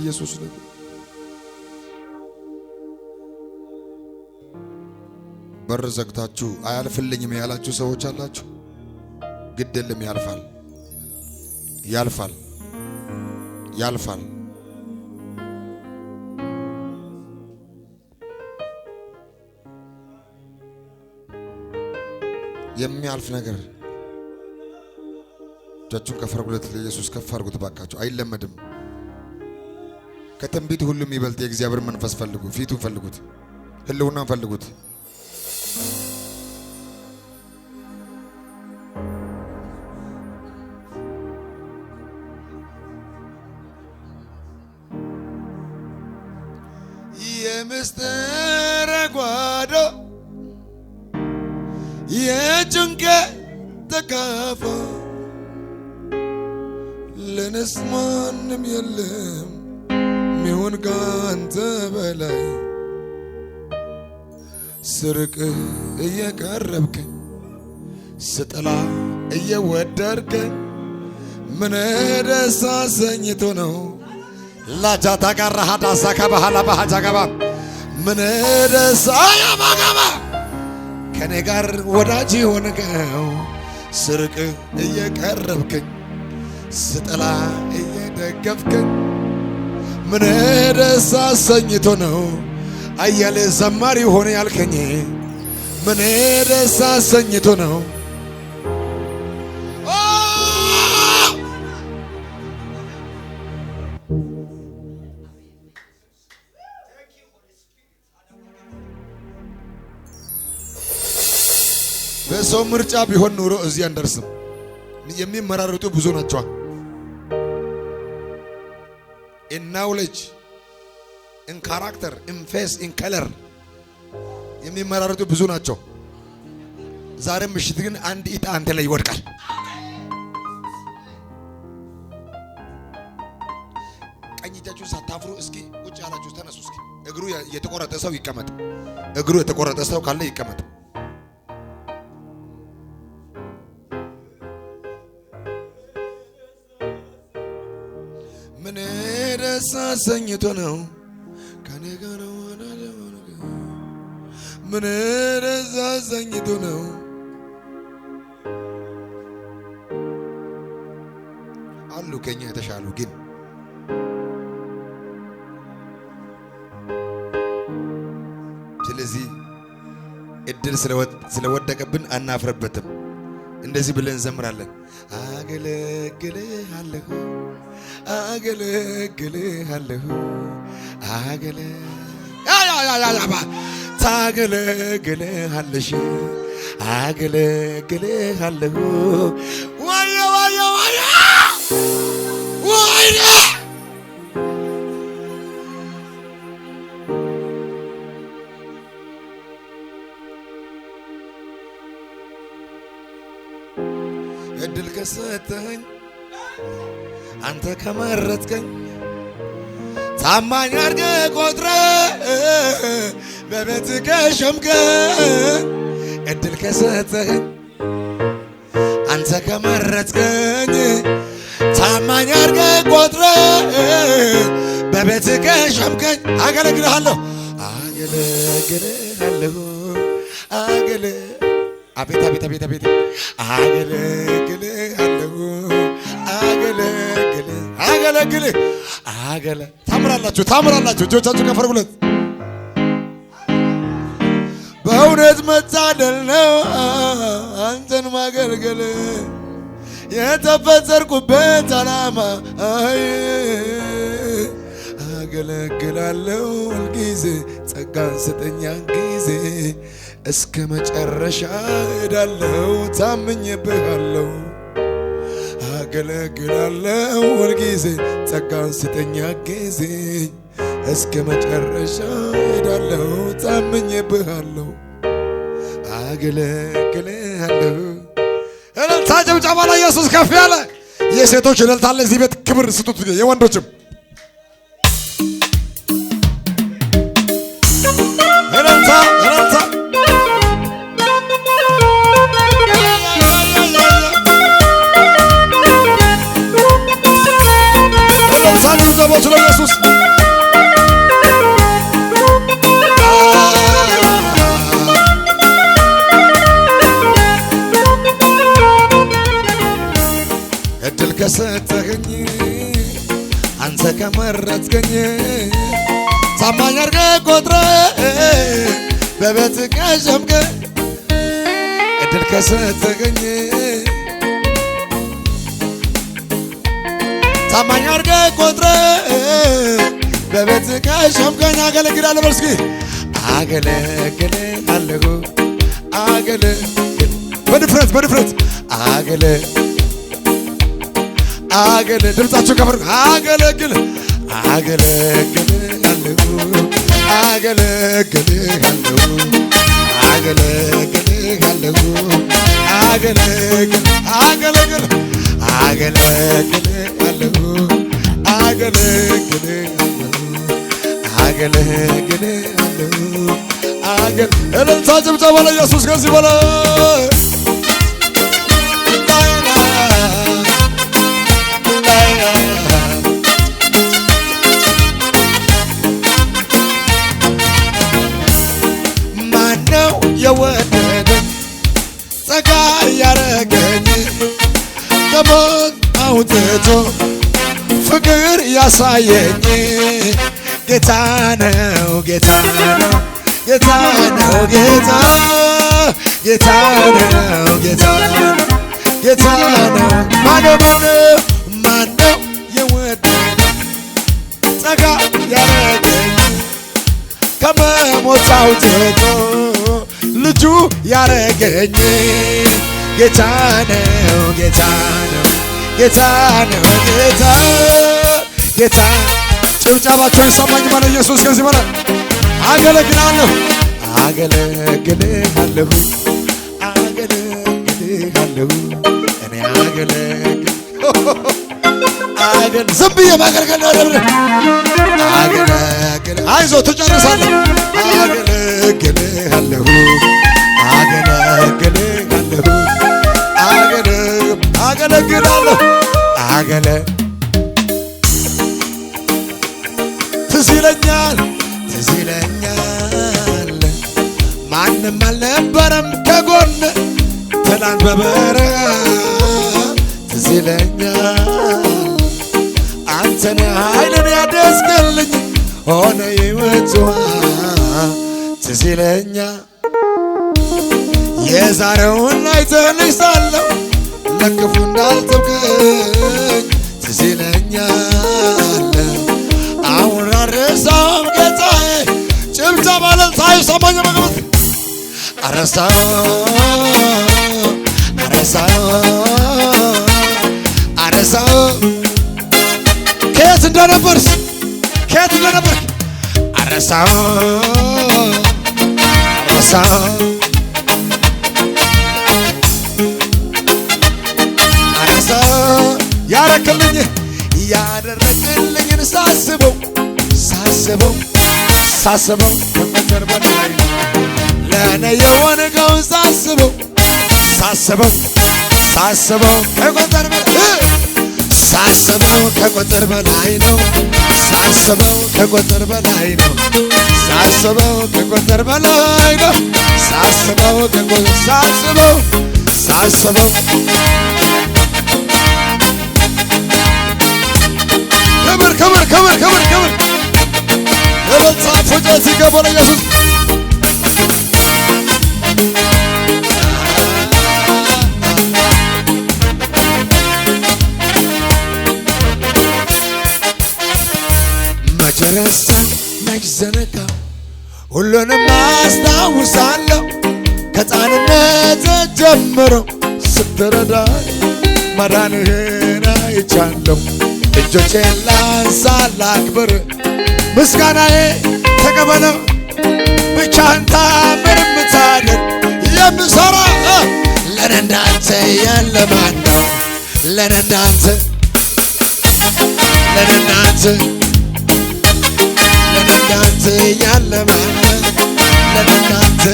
ኢየሱስ ነው። በር ዘግታችሁ አያልፍልኝም ያላችሁ ሰዎች አላችሁ። ግድ የለም ያልፋል፣ ያልፋል፣ ያልፋል። የሚያልፍ ነገር እጃችሁን ከፍ አድርጉለት። ለኢየሱስ ከፍ አድርጉት ባካችሁ። አይለመድም። ከትንቢት ሁሉም ይበልጥ የእግዚአብሔር መንፈስ ፈልጉ። ፊቱን ፈልጉት፣ ህልውናን ፈልጉት። የምስጢር ጓዶ የጭንቀት ተካፋይ ለነስ ማንም የለም ሚሆን ካንተ በላይ ስርቅ እየቀረብከኝ ስጠላ እየወደድከኝ ምን ደስ አሰኝቶ ነው ላጃታ ጋራ ሀዳሳ ከባህላ ባሃጃ ገባ ምን ደስ አያማጋባ ከኔ ጋር ወዳጅ ሆነከው ስርቅ እየቀረብከኝ ስጠላ እየደገፍከኝ ምን ደስ አሰኝቶ ነው አያሌ ዘማሪ ሆነ ያልከኝ ምን ደስ አሰኝቶ ነው በሰው ምርጫ ቢሆን ኑሮ እዚህ አንደርስም። የሚመራረጡ ብዙ ናቸው። in knowledge, in character, in face, in color የሚመራረጡ ብዙ ናቸው። ዛሬ ምሽት ግን አንድ ኢጣ አንተ ላይ ይወድቃል። ቀኝ እጃችሁን ሳታፍሩ እስኪ ቁጭ ያላችሁ ተነሱ። እስኪ እግሩ የተቆረጠ ሰው ይቀመጥ። እግሩ የተቆረጠ ሰው ካለ ይቀመጥ። ምን ደስ አሰኝቶ ነው ከኔ ጋር ምን ደስ አሰኝቶ ነው አሉ ከኛ የተሻሉ ግን ስለዚህ እድል ስለወደቀብን አናፍረበትም። እንደዚህ ብለን እንዘምራለን። አገለግልሃለሁ አገለግልሃለሁ ታገለግልሃለሽ አገለግልሃለሁ ዋያ ዋያ ዋያ ዋያ እድል ከሰጠኝ አንተ ከመረጥከኝ ታማኝ አድርገህ ቆጥረህ በቤትህ ከሾምከኝ እድል ከሰጠኝ አንተ ከመረጥከኝ ታማኝ አድርገህ ቆጥረህ በቤትህ ከሾምከኝ አገለግልሃለሁ አገለግልሃለሁ አቤት አቤት አቤት አቤት አገለግልሃለሁ አገለግልህ ታምራላችሁ እጆቻችሁ ከፍ አድርጉለት። በእውነት መታደል ነው አንተን ማገልገል የተፈጠርኩበት ዓላማ አገለግላለሁ ሁልጊዜ ጸጋን ስጠኛ ጊዜ እስከ መጨረሻ ሄዳለሁ ታምኜብሃለሁ አገለግላለሁ ሁልጊዜ ጸጋን ስጠኛ ጊዜ እስከ መጨረሻ ሄዳለሁ ታምኜብሃለሁ አገለግልሃለሁ። እልልታ ጭብጨባ ለኢየሱስ ከፍ ያለ የሴቶች እልልታ አለ እዚህ ቤት ክብር ስጡት የወንዶችም እልልታ እልልታ እልልታ ዘቦች ለኢየሱስ እድል ከሰጠኸኝ አንተ ከመረጥከኝ ታማኝ አድርገህ ቆጥረህ በቤትህ ከሸምከህ እድል ከሰጠኸኝ ታማኝ አድርገህ ቆጥረህ በቤትህ ከሸምከኝ አገለግላለሁ በል እስኪ አገለግልሃለሁ በድፍረት ድምጻችሁ ከፈር እልልታ ጭብጨባ ለኢየሱስ ከዚህ በላይ ማነው የወደደኝ ጸጋ ያረገኝ ከሞት አውጥቶ ፍቅር ያሳየኝ ጌታ ነው ማነው የወደደኝ ጸጋ ያረገኝ ከመሞት አውጥቶ ልጁ ያረገኝ ጌታ ነው ጭብጨባቸው ይሰማኝ ማለት ኢየሱስ ከዚህ በላይ አገለግላለሁ እኔ ዝም ብዬ ማገልገል ነው አይዞህ ትጨርሳለህ አገለግልሃለሁ ትዝ ይለኛል ማንም አልነበረም ከጎን ትላንት በበረሃ ትዝ ይለኛል አንተን ኃይልን ያደስክልኝ ሆነ ሕይወት ትዝ ይለኛል የዛሬውን አይተህልኝ ሳለሁ ለክፉ እንዳልተውከኝ ትዝ ይለኛል አሁን አልረሳም ጌታዬ ጭብጨባ እልልታ ይሰማኝ መግባት አረሳው ከየት እንደነበርክ አረሳው ያደረግልኝን ሳስበው ከመጠን በላይ ለእኔ የሆንከውን ሳስበው ከቁጥር በላይ ነው ሳስበው ከቁጥር በላይ ነው ክብር እልልታ ፉጨት ይገባል ኢየሱስ መቼ ረሳኝ መች ዘነጋው ሁሉንም አስታውሳለሁ ከሕፃንነት ጀምሮ ስትረዳኝ ማዳንህን አይቻለሁ እጆቼን ላንሳ ላክብር ምስጋናዬ ተቀበለው ብቻህን ታምር የምታደርግ የምሰራ ለእኔ እንዳንተ ያለ ማን ነው ለነዳንተ ለነዳንተ ለነዳንተ ያለ ማን ለነዳንተ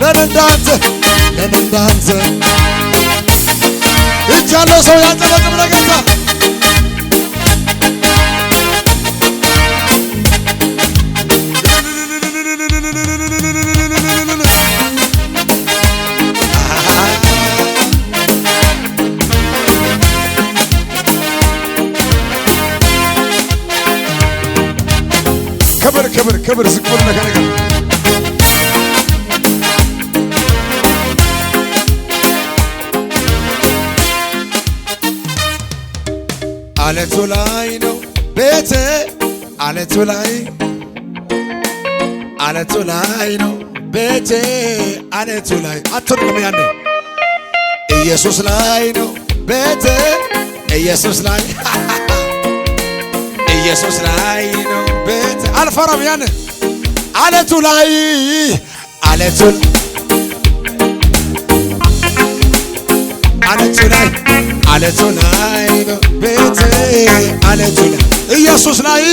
ለነዳንተ ለነዳንተ እጃለው ሰው ያጨበጭብ ለጌታ ክብር ዝቁር ነገር አለቱ ላይ ነው ቤቴ አለቱ ላይ ነው ቤቴ አለቱ ላይ አትርኩም ያኔ ኢየሱስ ላይ ነው ቤቴ ኢየሱስ ላይ ኢየሱስ ላይ ነው ቤቴ አልፈራም ያኔ አለቱ ላይ አለቱ ላይ ነው ቤቴ አለቱ ላይ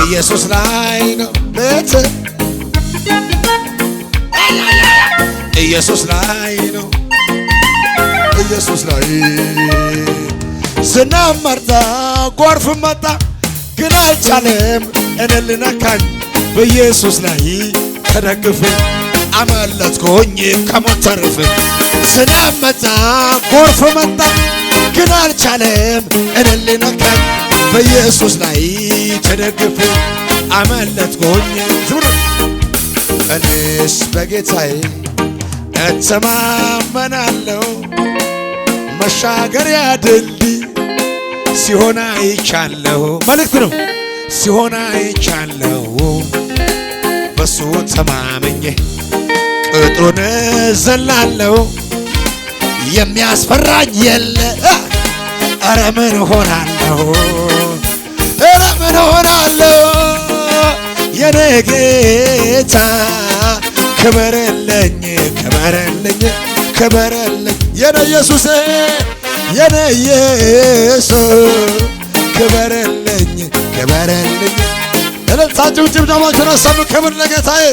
ኢየሱስ ላይ ነው ቤቴ ኢየሱስ ላይ ነው ኢየሱስ ላይ ዝናብ መጣ ጎርፍ መጣ ግን አልቻለም እኔን ሊነካኝ በኢየሱስ ላይ ተደግፌ አመለጥኩኝ ከሞት ተርፌ ዝናብ መጣ ጎርፍ መጣ ግን አልቻለም እኔን ሊነካኝ በኢየሱስ ላይ ተደግፌ አመለጥኩኝ እኔስ በጌታዬ እተማመናለሁ መሻገሪያ ድልድይ ሲሆን አይቻለሁ መልእክት ነው ሲሆን አይቻለሁ በሱ ተማምኜ ቅጥሩን ዘላለሁ የሚያስፈራኝ የለ ኧረ ምን ሆናለሁ የኔ ጌታ ክበረልኝ የኔ ኢየሱስ ክበረልኝ እልልታችሁ ጭብጨባችሁን አሰሙ ክብር ለጌታዬ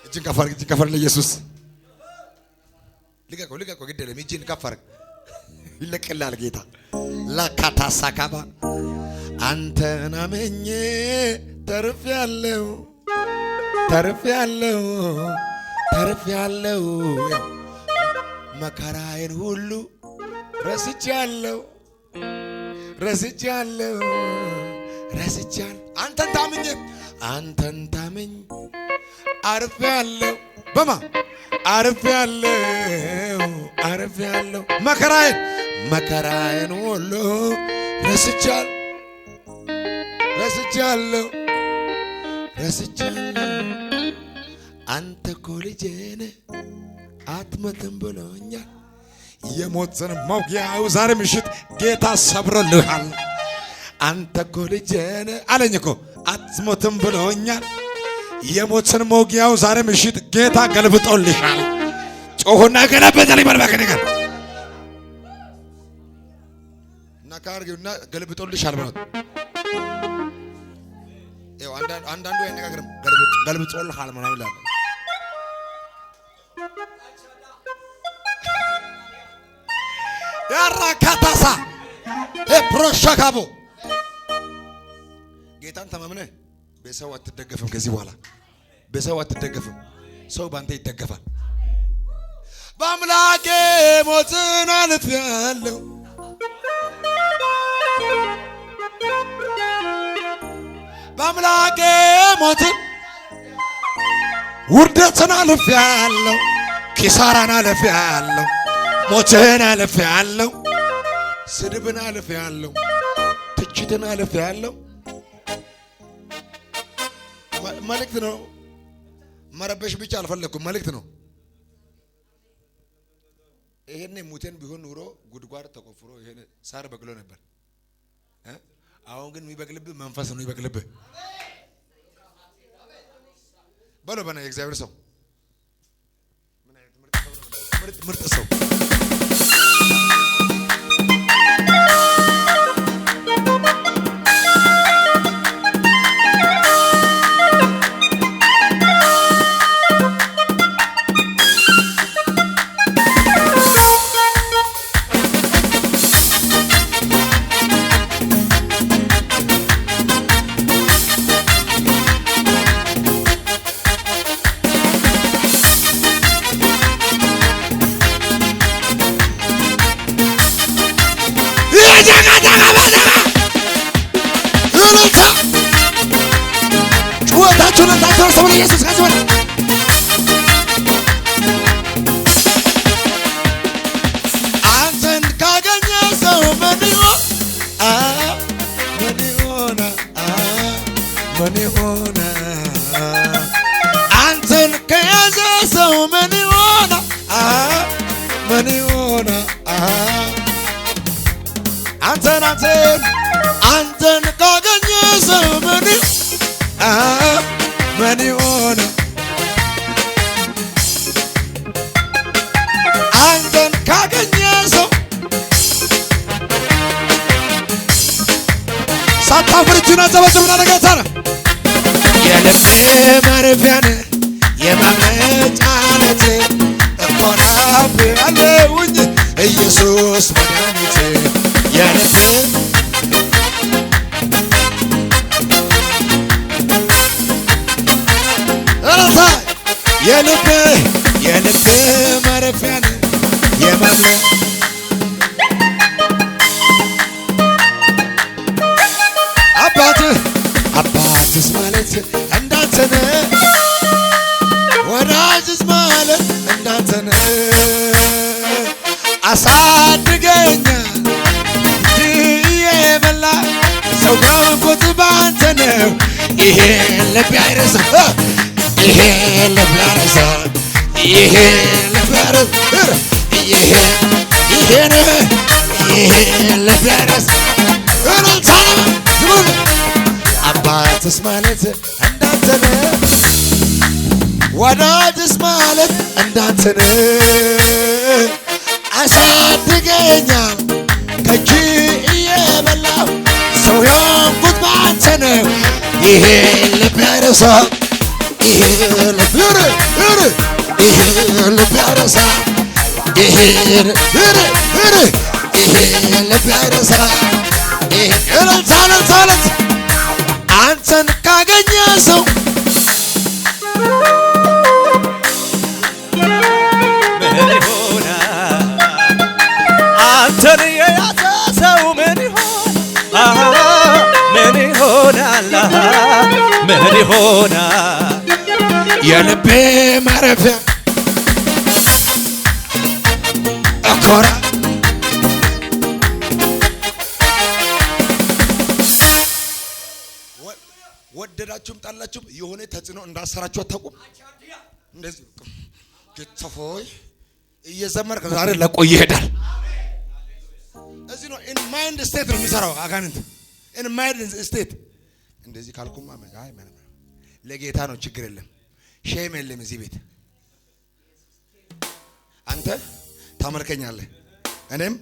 እጅን ከፍ አድርግ ለኢየሱስ ልቀቀው ግድ የለም እጅን ከፍ አድርግ ይለቅልሃል ጌታ ላካታሳካባ አንተን አምኜ ተርፌያለሁ መከራዬን ሁሉ ረስቻለሁ አንተን ታምኜ አርፌያለሁ በማ አርፌያለሁ መከራዬን ሁሉ ረስቻለሁ አንተ እኮ ልጄ ነህ አትሞትም ብሎኛል የሞትን መውጊያው ዛሬ ምሽት ጌታ ሰብሮልሃል አንተ እኮ ልጄ ነህ አለኝ እኮ አትሞትም ብሎኛል የሞትን መውጊያው ዛሬ ምሽት ጌታ ገልብጦልሻል ጮሁና ገለበጠልኝ በልባከ ነገር እና ካርጊውና ገልብጦልሻል ማለት ይኸው አንዳንዱ አይነጋገርም ገልብጦልሃል ምናምን ይላል ያራካታሳ ፕሮሻካቦ ጌታን ተማምነህ በሰው አትደገፍም ከዚህ በኋላ በሰው አትደገፍም ሰው ባንተ ይደገፋል በአምላኬ ሞትን አልፌያለሁ በአምላኬ ሞትን ውርደትን አልፌያለሁ ኪሳራን አልፌያለሁ ሞትን አልፌያለሁ ስድብን አልፌያለሁ ትችትን አልፌያለሁ መልእክት ነው መረበሽ ብቻ አልፈለኩም መልእክት ነው ይሄኔ ሙተን ቢሆን ኑሮ ጉድጓድ ተቆፍሮ ይሄን ሳር በቅሎ ነበር። አሁን ግን የሚበቅልብህ መንፈስ ነው የሚበቅልብህ። በለው በና የእግዚአብሔር ሰው ምን አይነት ምርጥ ሰው ኢየሱስ ካዘወለ አንተን ካገኘ ሰው ምን ይሆን አንተን ከያዘ ሰው ምን ይሆን አንተን ካገኘ ሰው ምን ይሆን አንተን ካገኘ ሰው ሳታፍር እጁን አዘበዝብና ለጌታ ነው የልቤ ማረፊያ ነህ የማምለጫ ዓለት እኮ ናፍቄሃለሁኝ ኢየሱስ መድኃኒቴ የልቤ የልቤ ማረፊያ ነህ የማምለጫ አባትስ ማለት እንዳንተ ነህ ወዳጅስ ማለት እንዳንተ ነህ አሳድገኛል እየበላ ሰው ገንፎት ባንተ ነው ይሄን ልብ አይረሳም ይሄን ልብ አይረሳም ይሄን ልብ አይረሳም ይሄን ልብ አይረሳም አባትስ ማለት እንዳንተ ነህ ወዳጅስ ማለት እንዳንተ ነህ አሳድገኛል ከእጅ እየበላሁ ሰው የሆንኩት ባንተ ነው ይሄን ልብ አይረሳም ይሄን ልብ አይረሳም ይሄን ልብ አይረሳም እልልታለት አንተን ካገኘ ሰው ምን ይሆናል አንተን የያዘ ሰው ምን ይሆናል የልቤ ማረፊያ እኮራ ወደዳችሁም ጣላችሁም የሆነ ተጽዕኖ እንዳሰራችሁ አታውቁም። እንደዚህ ጌታ ሆይ እየዘመርክ ዛሬ ለቆ ይሄዳል። እዚህ ነው ኢን ማይንድ ስቴት ነው የሚሰራው አጋንንት ኢን ማይንድ ስቴት። እንደዚህ ካልኩማ አይ ማለት ለጌታ ነው ችግር የለም ሼም የለም እዚህ ቤት። አንተ ታመልከኛለህ እኔም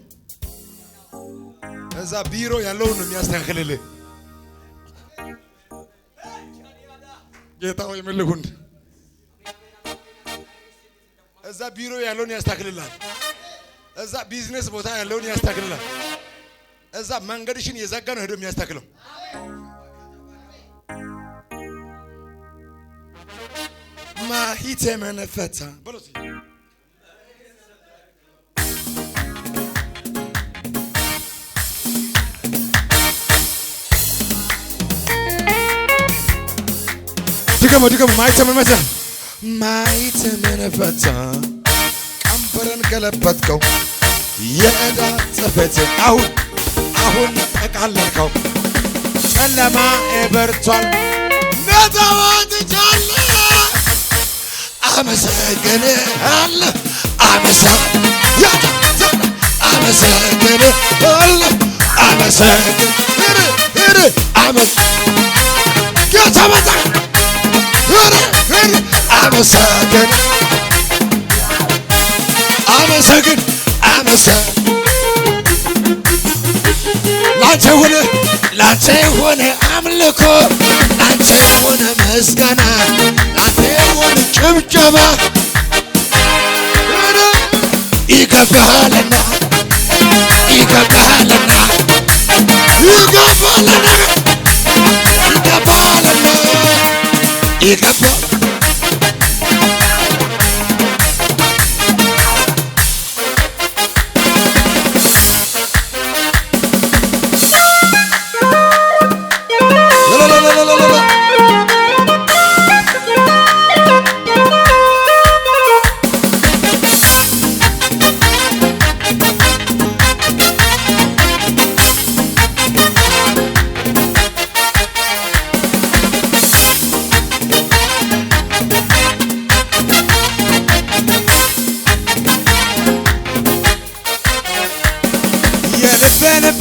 እዛ ቢሮ ያለውን ነው የሚያስተካክልልህ። ጌታ ሆይ መልኩን እዛ ቢሮ ያለውን ያስተካክልልሃል። እዛ ቢዝነስ ቦታ ያለውን ያስተካክልልሃል። እዛ መንገድሽን የዘጋ ነው ሄዶ የሚያስተካክለው። ማሂተመን ፈታ በሎሲ ድገሞ ማሂተመን ፈታ ቀንበርን ገለበጥከው የዕዳ ጽሕፈት አሁን ጠቃለልከው ጨለማ በርቷል ነፃ ወጥቻለሁ አመሰግንሃለሁ አመሰግንሃለሁ አመሰግን ጌታ መጣ አመሰግን አመሰግን ላንተ ሆነ አምልኮ ላንተ ሆነ ምስጋና ላንተ ሆነ ጭብጨባ ይገባሃልና ይገባሃልና ይገባሃልና ይገባሃልና ይገባ የልቤን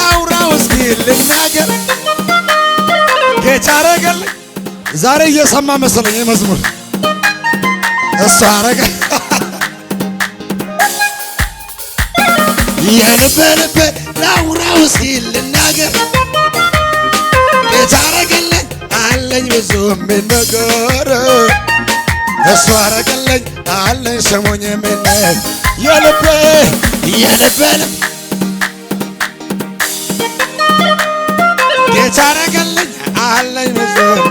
አውራው እስኪ ልናገር ጌታ አረገልኝ ዛሬ እየሰማ መሰለኝ መዝሙር እሱ አረገ የልቤን አውራው እስኪ ልናገር ጌታ አረገልኝ አለኝ ብዙ የሚነገር እሱ አረገልኝ አለኝ ስሙኝ የሚነገር የልቤን ጌታ አረገልኝ አለኝ ብዙ